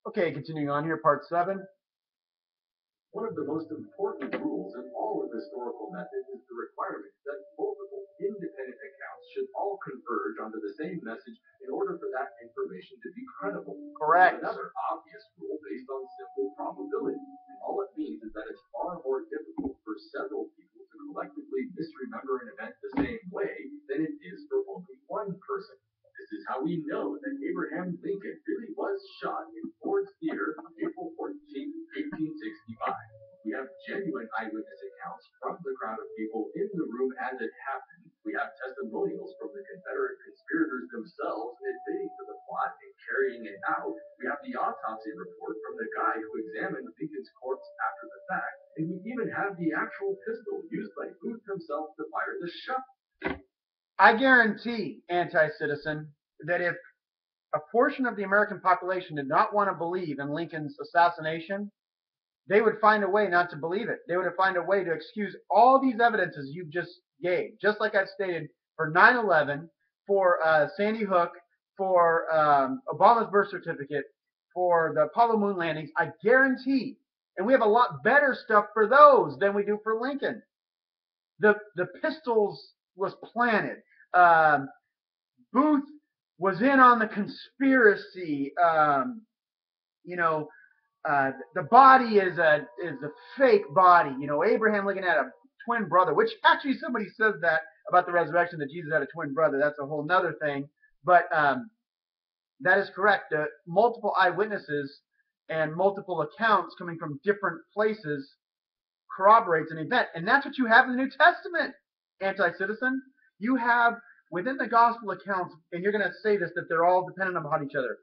Okay, continuing on here, part 7. One of the most important rules in all of historical methods is the requirement that multiple independent accounts should all converge onto the same message in order for that information to be credible. Correct. Another obvious rule based on simple probability. And all it means is that it's far more difficult for several people to collectively misremember an event the same way than it is for only one person. This is how we know that Abraham Lincoln really was shot in Ford's Theater on April 14th, 1865. We have genuine eyewitness accounts from the crowd of people in the room as it happened. We have testimonials from the Confederate conspirators themselves admitting to the plot and carrying it out. We have the autopsy report from the guy who examined Lincoln's corpse after the fact. And we even have the actual pistol used by Booth himself to fire the shot. I guarantee, anti-citizen, that if a portion of the American population did not want to believe in Lincoln's assassination, they would find a way not to believe it. They would find a way to excuse all these evidences you just gave. Just like I stated, for 9/11, for Sandy Hook, for Obama's birth certificate, for the Apollo moon landings, I guarantee, and we have a lot better stuff for those than we do for Lincoln. The pistols was planted. Booth was in on the conspiracy. The body is a fake body. Abraham Lincoln had a twin brother, which actually somebody says that about the resurrection, that Jesus had a twin brother. That's a whole nother thing. But that is correct. Multiple eyewitnesses and multiple accounts coming from different places corroborates an event. And that's what you have in the New Testament, anti-citizen. You have within the gospel accounts, and you're going to say this, that they're all dependent upon each other.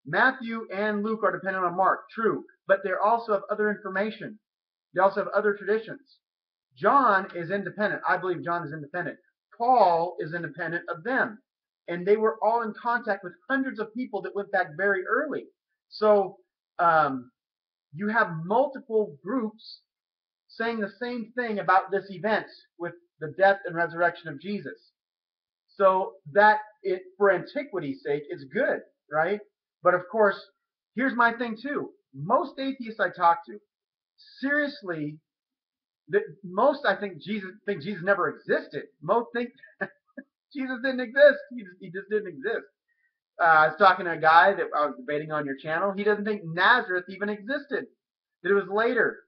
Matthew and Luke are dependent on Mark, true, but they also have other information. They also have other traditions. John is independent. I believe John is independent. Paul is independent of them. And they were all in contact with hundreds of people that went back very early. So you have multiple groups saying the same thing about this event with the death and resurrection of Jesus. So that, for antiquity's sake, is good, right? But of course, here's my thing too. Most atheists I talk to, seriously, most I think Jesus never existed. Most think Jesus didn't exist. He just didn't exist. I was talking to a guy that I was debating on your channel. He doesn't think Nazareth even existed. That it was later.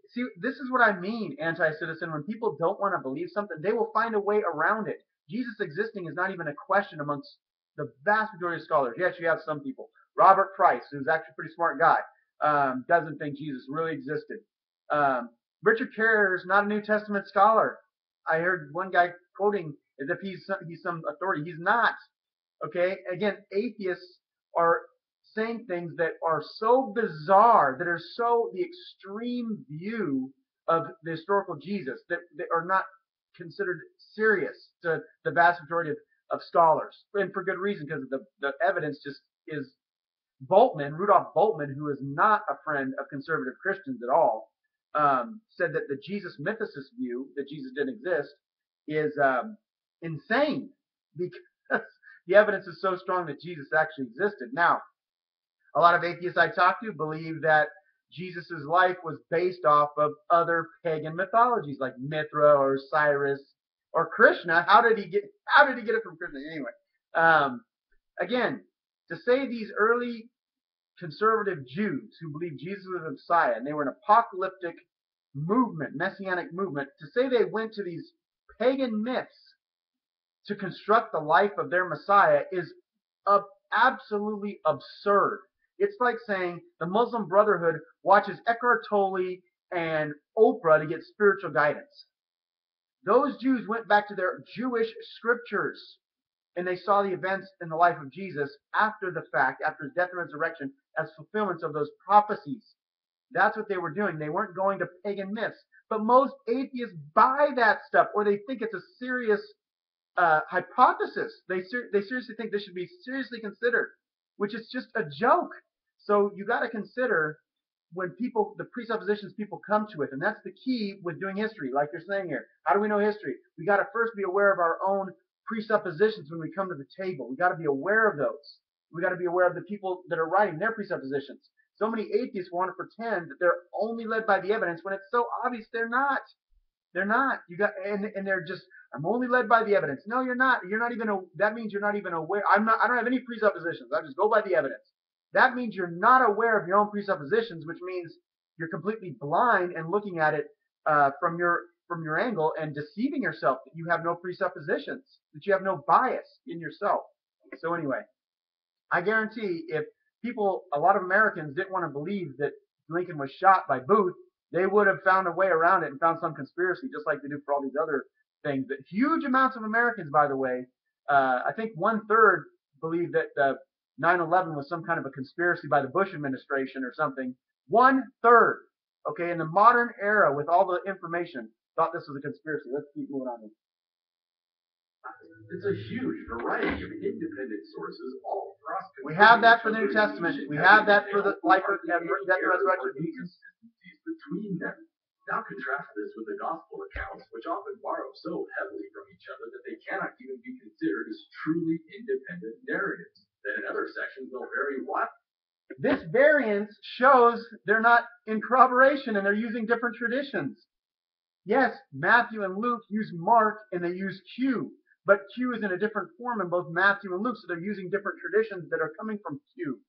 See, this is what I mean, anti-citizen. When people don't want to believe something, they will find a way around it. Jesus existing is not even a question amongst the vast majority of scholars. Yes, you have some people. Robert Price, who's actually a pretty smart guy, doesn't think Jesus really existed. Richard Carrier is not a New Testament scholar. I heard one guy quoting as if he's some authority. He's not. Okay? Again, atheists are saying things that are so bizarre, that are so the extreme view of the historical Jesus, that are not considered serious to the vast majority of scholars, and for good reason, because the evidence just is. Rudolph Bultmann, who is not a friend of conservative Christians at all, said that the Jesus mythicist view, that Jesus didn't exist, is insane, because the evidence is so strong that Jesus actually existed. Now, a lot of atheists I talk to believe that Jesus' life was based off of other pagan mythologies like Mithra or Cyrus or Krishna. How did he get it from Krishna? Anyway, again, to say these early conservative Jews who believed Jesus was the Messiah and they were an apocalyptic movement, messianic movement, to say they went to these pagan myths to construct the life of their Messiah is absolutely absurd. It's like saying the Muslim Brotherhood watches Eckhart Tolle and Oprah to get spiritual guidance. Those Jews went back to their Jewish scriptures, and they saw the events in the life of Jesus after the fact, after his death and resurrection, as fulfillments of those prophecies. That's what they were doing. They weren't going to pagan myths. But most atheists buy that stuff, or they think it's a serious hypothesis. They seriously think this should be seriously considered, which is just a joke. So you got to consider when the presuppositions people come to it, and that's the key with doing history, like you're saying here. How do we know history? We got to first be aware of our own presuppositions when we come to the table. We got to be aware of those. We got to be aware of the people that are writing their presuppositions. So many atheists want to pretend that they're only led by the evidence when it's so obvious they're not. They're not. And they're just, I'm only led by the evidence. No, you're not. You're not even. That means you're not even aware. I'm not. I don't have any presuppositions. I just go by the evidence. That means you're not aware of your own presuppositions, which means you're completely blind and looking at it from your angle and deceiving yourself that you have no presuppositions, that you have no bias in yourself. So anyway, I guarantee if a lot of Americans didn't want to believe that Lincoln was shot by Booth, they would have found a way around it and found some conspiracy, just like they do for all these other things. But huge amounts of Americans, by the way, I think 1/3 believe that 9/11 was some kind of a conspiracy by the Bush administration or something. 1/3, okay, in the modern era with all the information, thought this was a conspiracy. Let's keep moving on. It's a huge variety of independent sources, all cross. We have that for the New Testament. We have that for the life and death and resurrection of Jesus. Between them. Now contrast this with the gospel accounts, which often borrow so heavily from each other that they cannot even be considered as truly independent narratives. Then in other sections they'll vary widely. This variance shows they're not in corroboration and they're using different traditions. Yes, Matthew and Luke use Mark and they use Q, but Q is in a different form in both Matthew and Luke, so they're using different traditions that are coming from Q.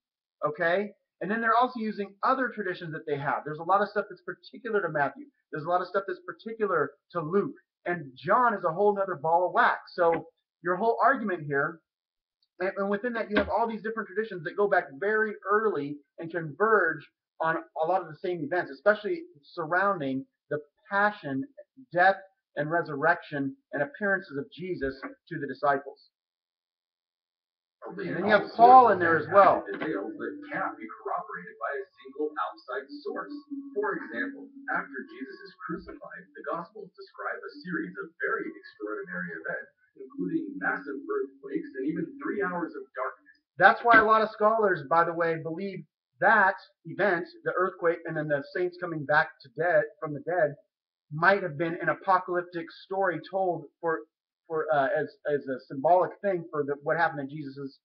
Okay? And then they're also using other traditions that they have. There's a lot of stuff that's particular to Matthew. There's a lot of stuff that's particular to Luke. And John is a whole other ball of wax. So your whole argument here, and within that you have all these different traditions that go back very early and converge on a lot of the same events, especially surrounding the passion, death, and resurrection and appearances of Jesus to the disciples. And then you have Paul in there as well. Details that cannot be corroborated by a single outside source. For example, after Jesus is crucified, the Gospels describe a series of very extraordinary events, including massive earthquakes and even 3 hours of darkness. That's why a lot of scholars, by the way, believe that event, the earthquake, and then the saints coming back from the dead, might have been an apocalyptic story told as a symbolic thing for what happened in Jesus'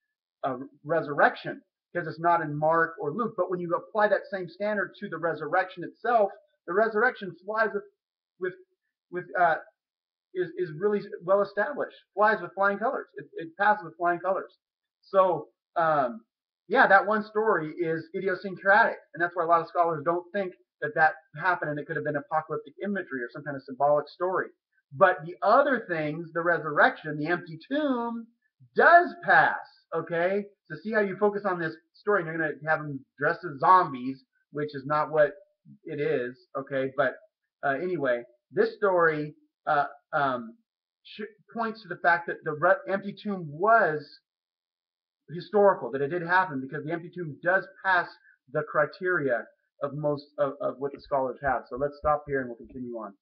resurrection, because it's not in Mark or Luke. But when you apply that same standard to the resurrection itself, the resurrection flies is really well established. Flies with flying colors. It passes with flying colors. So yeah, that one story is idiosyncratic, and that's why a lot of scholars don't think that happened and it could have been apocalyptic imagery or some kind of symbolic story. But the other things, the resurrection, the empty tomb, does pass, okay? So see how you focus on this story, and you're going to have them dressed as zombies, which is not what it is, okay? But anyway, this story points to the fact that the empty tomb was historical, that it did happen, because the empty tomb does pass the criteria of most of what the scholars have. So let's stop here and we'll continue on.